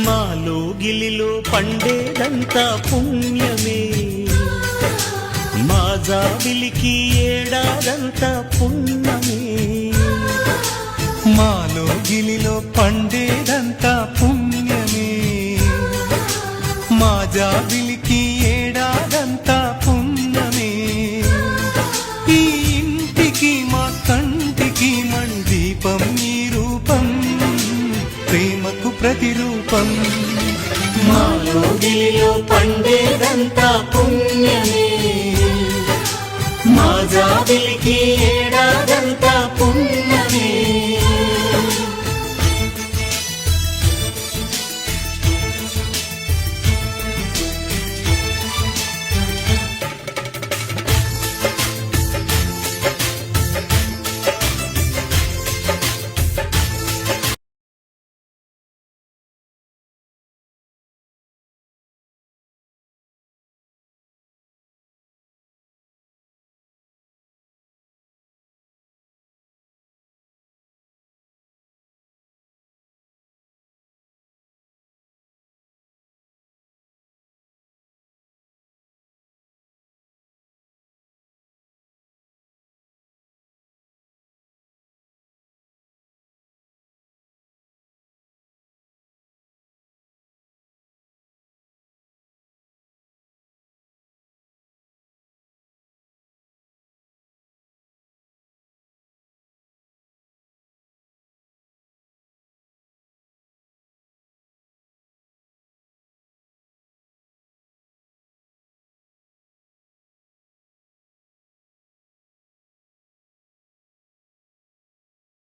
మాలో గిలిలో పండేదంతా పుణ్యమే, మా జాబిలికి ఏడాదంతా పుణ్యమే. మాలో గిలిలో పండేదంతా పుణ్యమే, మా జాబిలికి ఏడాదంతా పుణ్యమే. ఈ ఇంటికి మా కంటికి మణి దీపం ఈ రూపం, ప్రేమకు ప్రతిరూపం. మాలో గిలిలో పండేదంతా పుణ్యమే, మా జాబిలికి